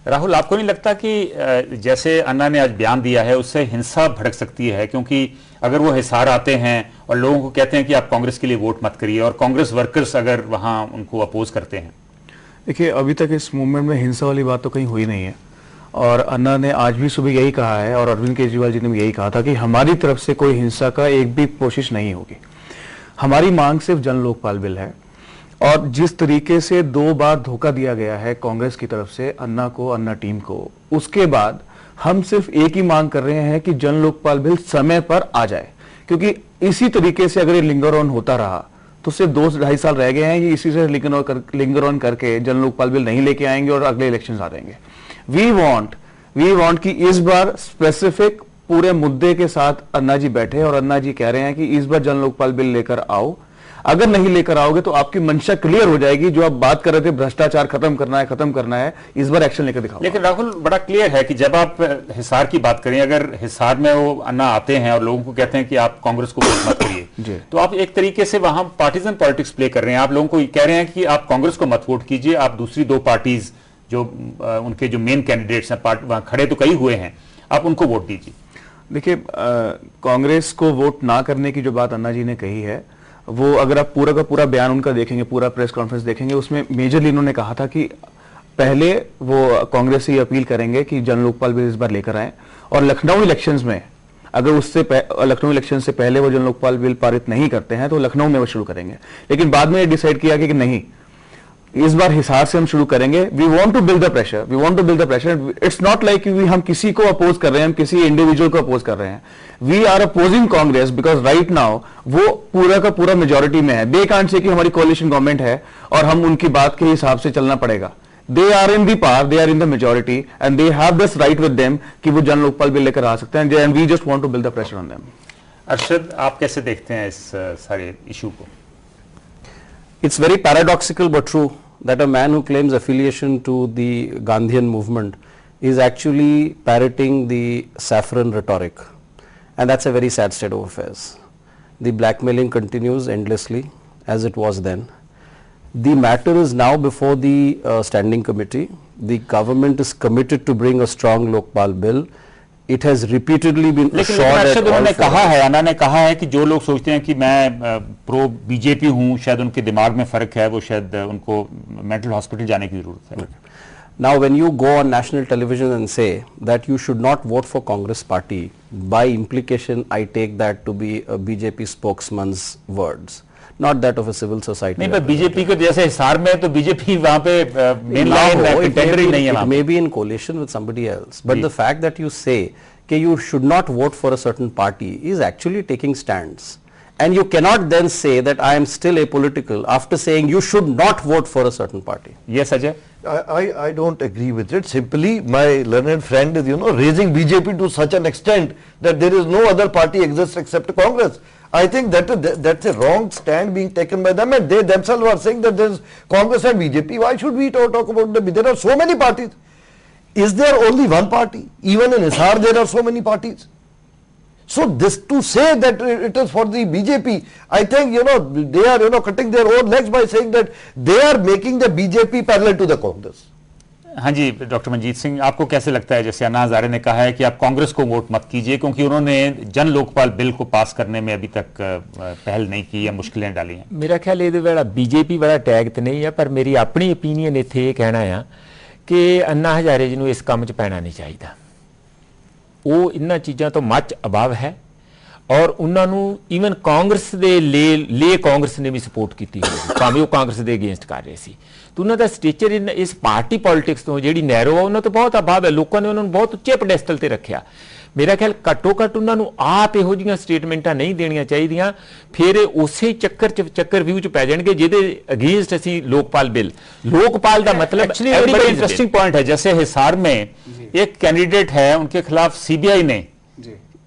राहुल, आपको नहीं लगता कि जैसे अन्ना ने आज बयान दिया है उससे हिंसा भड़क सकती है? क्योंकि अगर वो हिसार आते हैं और लोगों को कहते हैं कि आप कांग्रेस के लिए वोट मत करिए, और कांग्रेस वर्कर्स अगर वहां उनको अपोज करते हैं। देखिए, अभी तक इस मूवमेंट में हिंसा वाली बात तो कहीं हुई नहीं है, और अन्ना ने आज भी सुबह यही कहा है, और अरविंद केजरीवाल जी ने भी यही कहा था कि हमारी तरफ से कोई हिंसा का एक भी कोशिश नहीं होगी। हमारी मांग सिर्फ जन लोकपाल बिल है, और जिस तरीके से 2 बार धोखा दिया गया है कांग्रेस की तरफ से अन्ना को, अन्ना टीम को, उसके बाद हम सिर्फ एक ही मांग कर रहे हैं कि जन लोकपाल बिल समय पर आ जाए। क्योंकि इसी तरीके से अगर ये लिंगर ऑन होता रहा तो सिर्फ 2-2.5 साल रह गए हैं, ये इसी से लिंगर ऑन करके जन लोकपाल बिल नहीं लेके आएंगे और अगले इलेक्शन आ जाएंगे। वी वांट कि इस बार स्पेसिफिक पूरे मुद्दे के साथ अन्ना जी बैठे, और अन्ना जी कह रहे हैं कि इस बार जन लोकपाल बिल लेकर आओ। अगर नहीं लेकर आओगे तो आपकी मंशा क्लियर हो जाएगी। जो आप बात कर रहे थे भ्रष्टाचार खत्म करना है, इस बार एक्शन लेकर दिखाओ। लेकिन राहुल, बड़ा क्लियर है कि जब आप हिसार की बात करें, अगर हिसार में वो अन्ना आते हैं और लोगों को कहते हैं कि आप कांग्रेस को वोट मत करिए, तो आप एक तरीके से वहां पार्टीजन पॉलिटिक्स प्ले कर रहे हैं। आप लोगों को कह रहे हैं कि आप कांग्रेस को मत वोट कीजिए, आप दूसरी 2 पार्टीज जो उनके जो मेन कैंडिडेट्स हैं, वहां खड़े तो कई हुए हैं, आप उनको वोट दीजिए। देखिए, कांग्रेस को वोट ना करने की जो बात अन्ना जी ने कही है, वो अगर आप पूरा का पूरा बयान उनका देखेंगे, पूरा प्रेस कॉन्फ्रेंस देखेंगे, उसमें मेजरली इन्होंने कहा था कि पहले वो कांग्रेस से ये अपील करेंगे कि जन लोकपाल बिल इस बार लेकर आए, और लखनऊ इलेक्शंस में अगर लखनऊ इलेक्शन से पहले वो जन लोकपाल बिल पारित नहीं करते हैं तो लखनऊ में वो शुरू करेंगे। लेकिन बाद में डिसाइड किया कि नहीं, इस बार हिसार से हम शुरू करेंगे। We want to build the pressure. It's not like हम किसी को अपोज कर रहे हैं, हम किसी इंडिविजुअल को अपोज कर रहे हैं। We are opposing Congress because right now वो पूरा का पूरा मेजोरिटी में है। दे कांट से कि हमारी कोalition गवर्नमेंट है और हम उनकी बात के हिसाब से चलना पड़ेगा। They are in the power, they are in the majority, and they have this right with them कि वो जन लोकपाल बिल लेकर आ सकते हैं, and we just want to build the pressure on them. Arshad, आप कैसे देखते हैं इस सारे इशू को? It's very paradoxical but true that a man who claims affiliation to the Gandhian movement is actually parroting the saffron rhetoric, and that's a very sad state of affairs. The blackmailing continues endlessly as it was then. The matter is now before the standing committee. The government is committed to bring a strong Lokpal bill. It has repeatedly been assured that उन्होंने कहा है, अन्ना ने कहा है कि जो लोग सोचते हैं कि मैं प्रो बीजेपी हूं, शायद उनके दिमाग में फर्क है, वो शायद उनको मेंटल हॉस्पिटल जाने की जरूरत है। Now when you go on national television and say that you should not vote for Congress party, by implication I take that to be a BJP spokesman's words, not that of a civil society. नहीं, पर BJP को जैसे हिसार में तो BJP वहां पे main line contender ही नहीं है। It may be in coalition with somebody else, but the fact that you say that you should not vote for a certain party is actually taking stands, and you cannot then say that I am still apolitical after saying you should not vote for a certain party. Yes, Ajay. I don't agree with it. Simply my learned friend is raising BJP to such an extent that there is no other party exists except Congress. I think that's a wrong stand being taken by them, and they themselves are saying that there is Congress and BJP. Why should we talk about them? There are so many parties. Is there only one party? Even in Hisar there are so many parties. So this to say that it is for the BJP, I think they are cutting their own legs by saying that they are making the BJP parallel to the Congress. हाँ जी, doctor Manjeet Singh, आपको कैसे लगता है? जैसे अन्ना हजारे ने कहा है कि आप कांग्रेस को वोट मत कीजिए क्योंकि उन्होंने जन लोकपाल बिल को पास करने में अभी तक पहल नहीं की या मुश्किलें डाली हैं। मेरा ख्याल ये वाला बीजेपी वाला टैग तो नहीं है, पर मेरी अपनी ओपीनियन इत्थे ये कहना है कि अन्ना हजारे जी नूं इस काम 'च पैना नहीं चाहिए। वो इन्हां चीज़ां तो मच अभाव है, और उन्होंने ईवन कांग्रेस के ले कांग्रेस ने भी सपोर्ट की होगी, भावें वो कांग्रेस के अगेंस्ट कर रहे सी। तो उन्होंने स्टेचर इस पार्टी पॉलिटिक्स तो जी नैरो है, उन्होंने तो बहुत अभाव है। लोगों ने उन्होंने बहुत उच्चे पडेस्टल पर रखा। मेरा ख्याल घट्टो घट्ट उन्होंने आप इहो जिहियां स्टेटमेंटां नहीं देनियां चाहिदियां, फिर उस चक्कर व्यू च पै जाणगे जिहदे अगेंस्ट असीं लोकपाल बिल। लोकपाल का मतलब बड़ा इंटरेस्टिंग पॉइंट है। जैसे हिसार में एक कैंडिडेट है, उनके खिलाफ सीबीआई ने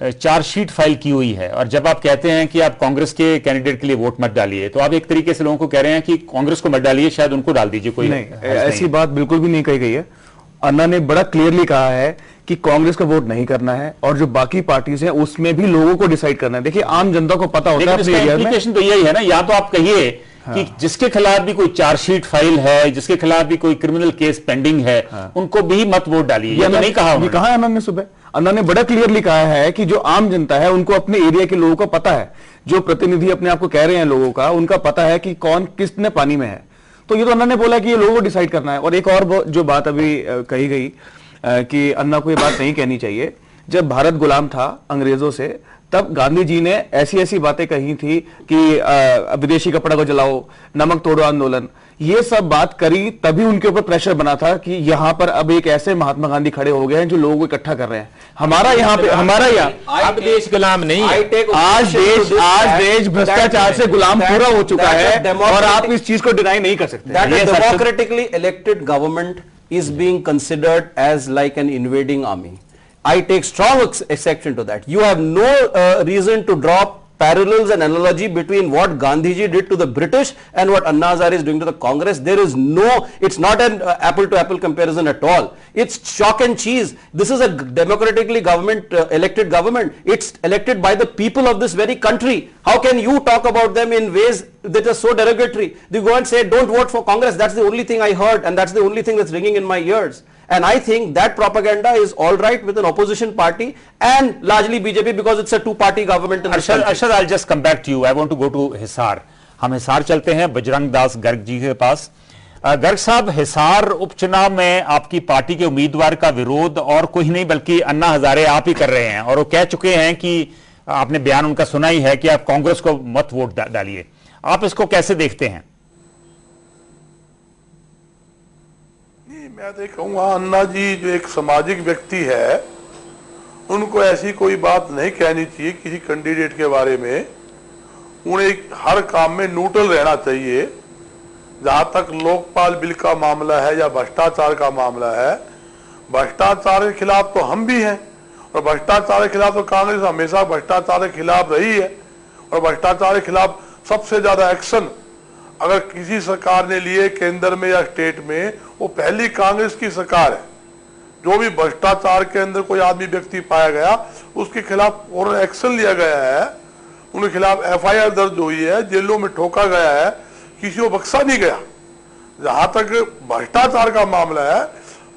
चार्जशीट फाइल की हुई है, और जब आप कहते हैं कि आप कांग्रेस के कैंडिडेट के लिए वोट मत डालिए, तो आप एक तरीके से लोगों को कह रहे हैं कि कांग्रेस को मत डालिए, शायद उनको डाल दीजिए। कोई नहीं, ऐसी बात बिल्कुल भी नहीं कही गई है। अन्ना ने बड़ा क्लियरली कहा है कि कांग्रेस का वोट नहीं करना है और जो बाकी पार्टीज हैं उसमें भी लोगों को डिसाइड करना है। देखिए आम जनता को पता होता है अपने एरिया में। इम्प्लीकेशन तो यही है ना, या तो आप कहिए कि जिसके खिलाफ भी कोई चार्जशीट फाइल है, जिसके खिलाफ भी कोई क्रिमिनल केस पेंडिंग है, उनको भी मत वोट डालिए। ये तो नहीं कहा, ये कहा अन्ना ने सुबह, अन्ना ने बड़ा क्लियरली कहा है कि जो आम जनता है उनको अपने एरिया के लोगों का पता है, जो प्रतिनिधि अपने आप को कह रहे हैं लोगों का, उनका पता है कि कौन किसने पानी में है। तो ये तो अन्ना ने बोला कि ये लोगों को डिसाइड करना है। और एक और जो बात अभी कही गई कि अन्ना को ये बात नहीं कहनी चाहिए, जब भारत गुलाम था अंग्रेजों से तब गांधी जी ने ऐसी ऐसी बातें कही थी कि विदेशी कपड़ा को जलाओ, नमक तोड़ो आंदोलन, ये सब बात करी, तभी उनके ऊपर प्रेशर बना था कि यहां पर अब एक ऐसे महात्मा गांधी खड़े हो गए हैं जो लोगों को इकट्ठा कर रहे हैं। हमारा यहाँ पे, हमारा यहाँ अब देश गुलाम नहीं है, आज देश भ्रष्टाचार से गुलाम पूरा हो चुका है और आप इस चीज को डिनाई नहीं कर सकते। Democratically elected government is being considered as like an invading army. I take strong exception to that. You have no reason to draw parallels and analogy between what Gandhiji did to the British and what Anna Hazare is doing to the Congress. There is no, it's not an apple to apple comparison at all. It's chalk and cheese. This is a democratically elected government. It's elected by the people of this very country. How can you talk about them in ways that are so derogatory? They go and say, don't vote for Congress. That's the only thing I heard, and that's the only thing that's ringing in my ears. And I think that propaganda is all right with an opposition party and largely BJP because it's a two-party government in this country. Arshad, I'll just come back to you. I want to go to Hisar. हम हिसार चलते हैं बजरंग दास गर्ग जी के पास। गर्ग साहब, हिसार उपचुनाव में आपकी party के उम्मीदवार का विरोध और कोई नहीं बल्कि अन्ना हजारे आप ही कर रहे हैं, और वो कह चुके हैं कि आपने बयान उनका सुना ही है कि आप कांग्रेस को मत वोट डालिए। आप इसको कैसे देखते हैं? मैं कहूँगा अन्ना जी जो एक सामाजिक व्यक्ति है, उनको ऐसी कोई बात नहीं कहनी चाहिए किसी कैंडिडेट के बारे में। उन्हें हर काम में न्यूट्रल रहना चाहिए। जहां तक लोकपाल बिल का मामला है या भ्रष्टाचार का मामला है, भ्रष्टाचार के खिलाफ तो हम भी हैं, और भ्रष्टाचार के खिलाफ तो कांग्रेस हमेशा भ्रष्टाचार के खिलाफ रही है। और भ्रष्टाचार के खिलाफ सबसे ज्यादा एक्शन अगर किसी सरकार ने लिए केंद्र में या स्टेट में, वो पहली कांग्रेस की सरकार है। जो भी भ्रष्टाचार के अंदर कोई आदमी व्यक्ति पाया गया उसके खिलाफ फौरन एक्शन लिया गया है, उनके खिलाफ FIR दर्ज हुई है, जेलों में ठोका गया है, किसी को बख्शा नहीं गया। जहां तक भ्रष्टाचार का मामला है,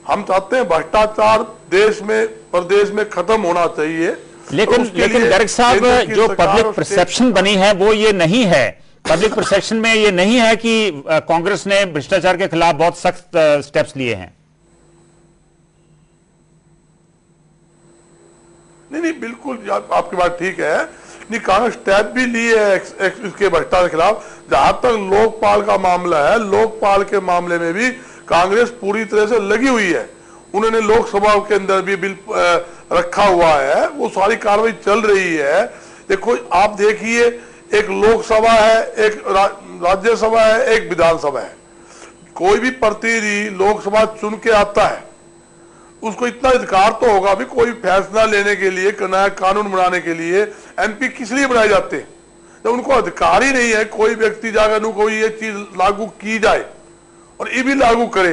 हम चाहते हैं भ्रष्टाचार देश में प्रदेश में खत्म होना चाहिए। लेकिन गर्ग साहब, जो पब्लिक परसेप्शन बनी है वो ये नहीं है, पब्लिक परसेप्शन में ये नहीं है कि कांग्रेस ने भ्रष्टाचार के खिलाफ बहुत सख्त स्टेप्स लिए हैं। नहीं, बिल्कुल आपकी बात ठीक है। नहीं, कांग्रेस स्टेप भी लिए है इसके भ्रष्टाचार के खिलाफ। जहां तक लोकपाल का मामला है, लोकपाल के मामले में भी कांग्रेस पूरी तरह से लगी हुई है। उन्होंने लोकसभा के अंदर भी बिल रखा हुआ है, वो सारी कार्रवाई चल रही है। देखो, आप देखिए, एक लोकसभा है, एक राज्यसभा है, एक विधानसभा है। कोई भी प्रतिनिधि लोकसभा चुन के आता है, उसको इतना अधिकार तो होगा भी कोई फैसला लेने के लिए, नया कानून बनाने के लिए MP किस लिए बनाए जाते हैं? जब उनको अधिकार ही नहीं है, कोई व्यक्ति जाकर कोई ये चीज लागू की जाए और ये भी लागू करे,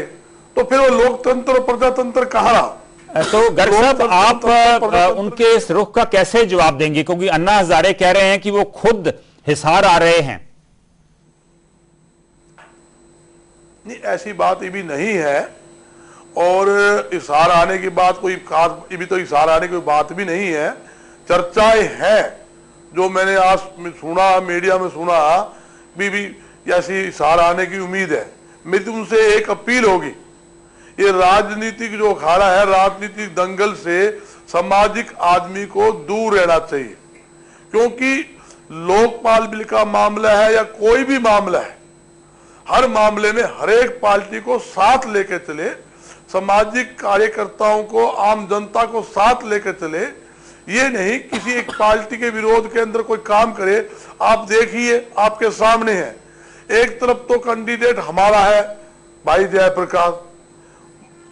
तो फिर वो लोकतंत्र और प्रजातंत्र कहाँ रहा? तो गर्ग साहब, आप उनके इस रुख का कैसे जवाब देंगे? क्योंकि अन्ना हजारे कह रहे हैं कि वो खुद हिसार आ रहे हैं। नहीं, ऐसी बात ये भी नहीं है, और हिसार आने की बात कोई खास, ये भी तो हिसार आने की बात भी नहीं है। चर्चाएं हैं, जो मैंने आज सुना, मीडिया में सुना भी ऐसी हिसार आने की उम्मीद है। मेरी उनसे एक अपील होगी, ये राजनीतिक जो अखाड़ा है, राजनीतिक दंगल से सामाजिक आदमी को दूर रहना चाहिए। क्योंकि लोकपाल बिल का मामला है या कोई भी मामला है, हर मामले में हर एक पार्टी को साथ लेकर चले, सामाजिक कार्यकर्ताओं को, आम जनता को साथ लेकर चले। ये नहीं किसी एक पार्टी के विरोध के अंदर कोई काम करे। आप देखिए, आपके सामने है, एक तरफ तो कैंडिडेट हमारा है भाई जयप्रकाश,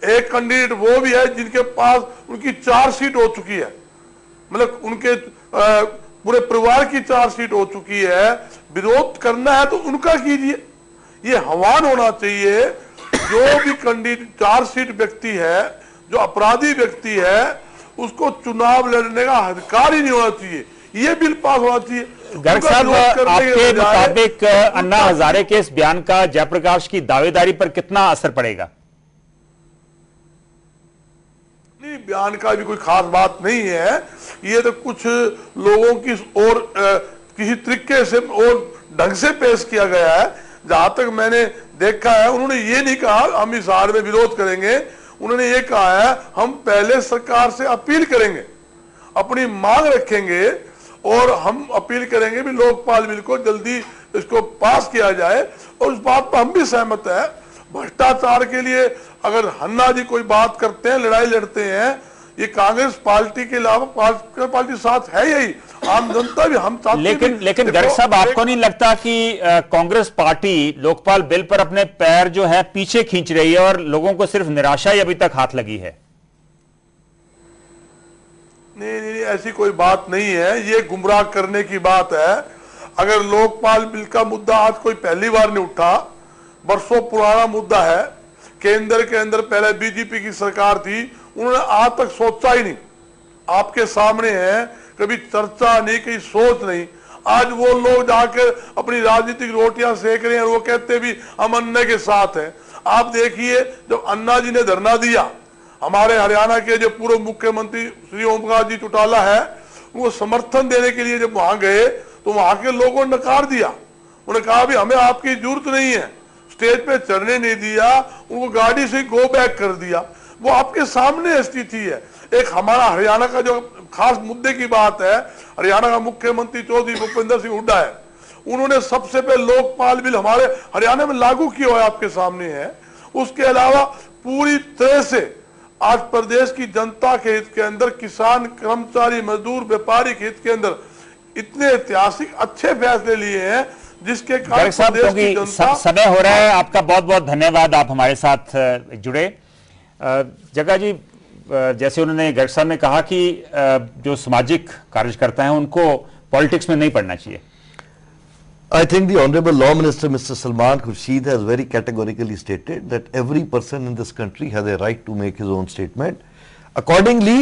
एक कैंडिडेट वो भी है जिनके पास उनकी 4 सीट हो चुकी है, मतलब उनके पूरे परिवार की 4 सीट हो चुकी है। विरोध करना है तो उनका कीजिए, ये आह्वान होना चाहिए। जो भी कैंडिडेट 4 सीट व्यक्ति है जो अपराधी व्यक्ति है उसको चुनाव लड़ने का अधिकार ही नहीं होना चाहिए, ये बिल पास होना चाहिए। गर्ग साहब, आपके मुताबिक अन्ना हजारे के इस बयान का जयप्रकाश की दावेदारी पर कितना असर पड़ेगा? नहीं, बयान का भी कोई खास बात नहीं है, ये तो कुछ लोगों की और किसी तरीके से और ढंग से पेश किया गया है। जहां तक मैंने देखा है, उन्होंने ये नहीं कहा हम हिसार में विरोध करेंगे, उन्होंने ये कहा है हम पहले सरकार से अपील करेंगे, अपनी मांग रखेंगे और हम अपील करेंगे भी लोकपाल बिल को जल्दी इसको पास किया जाए। और उस बात पर हम भी सहमत है। भ्रष्टाचार के लिए अगर अन्ना जी कोई बात करते हैं, लड़ाई लड़ते हैं, ये कांग्रेस पार्टी के अलावा पार्टी साथ है यही, आम जनता भी हम साथ। लेकिन गर्ग साहब, आपको नहीं लगता कि कांग्रेस पार्टी लोकपाल बिल पर अपने पैर जो है पीछे खींच रही है और लोगों को सिर्फ निराशा ही अभी तक हाथ लगी है? नहीं, ऐसी कोई बात नहीं है, ये गुमराह करने की बात है। अगर लोकपाल बिल का मुद्दा आज कोई पहली बार नहीं उठा, बरसों पुराना मुद्दा है। केंद्र के अंदर पहले बीजेपी की सरकार थी, उन्होंने आज तक सोचा ही नहीं। आपके सामने है, कभी चर्चा नहीं, कहीं सोच नहीं। आज वो लोग जाकर अपनी राजनीतिक रोटियां सेक रहे हैं और वो कहते भी हम अन्ना के साथ हैं। आप देखिए, जब अन्ना जी ने धरना दिया, हमारे हरियाणा के जो पूर्व मुख्यमंत्री श्री ओम प्रकाश जी चौटाला है, उनको समर्थन देने के लिए जब वहां गए तो वहां के लोगों ने नकार दिया। उन्होंने कहा भी हमें आपकी जरूरत नहीं है, स्टेज पे चढ़ने नहीं दिया, उनको गाड़ी से गो बैक कर दिया। वो आपके सामने स्थिति है। एक हमारा हरियाणा का जो खास मुद्दे की बात है, हरियाणा का मुख्यमंत्री चौधरी भूपेंद्र सिंह हुड्डा है, उन्होंने सबसे पहले लोकपाल बिल हमारे हरियाणा में लागू किया हुआ आपके सामने है। उसके अलावा पूरी तरह से आज प्रदेश की जनता के हित के अंदर, किसान, कर्मचारी, मजदूर, व्यापारी के हित के अंदर इतने ऐतिहासिक अच्छे फैसले लिए हैं जिसके कारण प्रदेश की जनता। समय हो रहा है, आपका बहुत बहुत धन्यवाद, आप हमारे साथ जुड़े। जग्गा जी, जैसे उन्होंने गर्ग साहब ने कहा कि जो सामाजिक कार्यकर्ता हैं उनको पॉलिटिक्स में नहीं पढ़ना चाहिए। I think the Honorable Law Minister Mr. Salman Khurshid has very categorically stated that every person in this country has a right to make his own statement. Accordingly,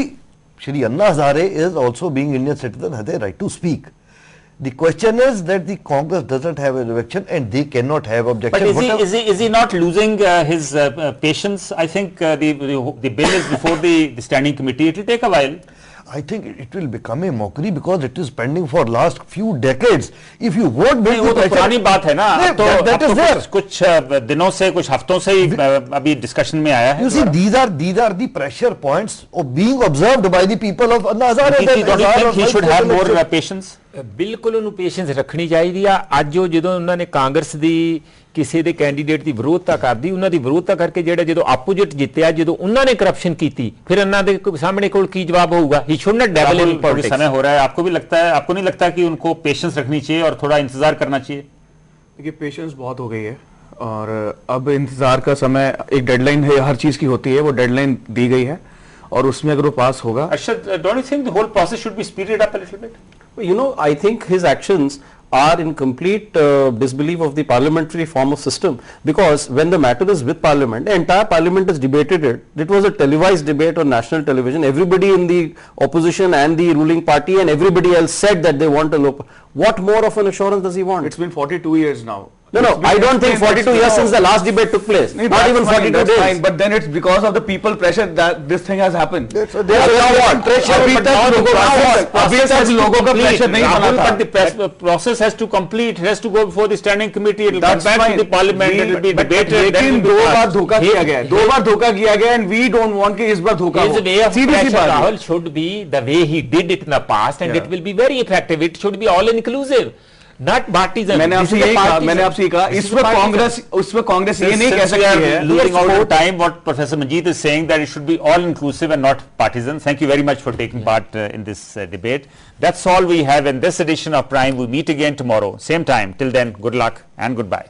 Shri Anna Hazare is also being Indian citizen, has a right to speak. The question is that the Congress doesn't have an objection and they cannot have objection. But is he not losing his patience? I think the bill is before the standing committee. It will take a while. I think it will become a mockery because it is pending for last few decades. If you vote, वो तो पुरानी बात है ना, that is there. कुछ दिनों से, कुछ हफ्तों से ही अभी डिस्कशन में आया है। You see, these are the pressure points of being observed by the people of Anna Hazare. Don't you think he should have more patience? ਬਿਲਕੁਲ ਉਹਨੂੰ ਪੇਸ਼ੈਂਸ ਰੱਖਣੀ ਚਾਹੀਦੀ ਆ। ਅੱਜ ਉਹ ਜਦੋਂ ਉਹਨਾਂ ਨੇ ਕਾਂਗਰਸ ਦੀ ਕਿਸੇ ਦੇ ਕੈਂਡੀਡੇਟ ਦੀ ਵਿਰੋਧਤਾ ਕਰਦੀ, ਉਹਨਾਂ ਦੀ ਵਿਰੋਧਤਾ ਕਰਕੇ ਜਿਹੜਾ ਜਦੋਂ ਆਪੋਜੀਟ ਜਿੱਤਿਆ, ਜਦੋਂ ਉਹਨਾਂ ਨੇ ਕਰਪਸ਼ਨ ਕੀਤੀ, ਫਿਰ ਉਹਨਾਂ ਦੇ ਸਾਹਮਣੇ ਕੋਲ ਕੀ ਜਵਾਬ होगा? He should not dabble in politics. समय हो रहा है, आपको भी लगता है, आपको नहीं लगता कि उनको पेशेंस रखनी चाहिए और थोड़ा इंतजार करना चाहिए? देखिए, पेशेंस बहुत हो गई है और अब इंतजार का समय, एक डेडलाइन है, हर चीज की होती है, वो डेडलाइन दी गई है और उसमें अगर वो पास होगा। Arshad, don't you think the whole process should be speeded up a little bit? You know, I think his actions are in complete disbelief of the parliamentary form of system, because when the matter is with parliament, the entire parliament has debated it. It was a televised debate on national television. Everybody in the opposition and the ruling party and everybody else said that they want a local. What more of an assurance does he want? It's been 42 years now. No, I don't think 42 years since the last debate took place. Not even 42 days. Fine, but then it's because of the people pressure that this thing has happened. अभी तक लोगों का pressure नहीं बना था. But the process has to complete. It has to go before the standing committee. It will come back to the parliament. It will be debated. लेकिन दो बार धोखा किया गया है. दो बार धोखा किया गया and we don't want कि इस बार धोखा हो. His way of pressure, Rahul, should be the way he did it in the past, and it will be very effective. It should be all inclusive. Not partisan. मैंने आपसे यही कहा, इसमें कांग्रेस ये नहीं कह सकती है. Losing out of time, what Professor Manjeet is saying, that it should be all inclusive and not partisan. Thank you very much for taking part in this debate. That's all we have in this edition of Prime. We'll meet again tomorrow, same time. Till then, good luck and goodbye.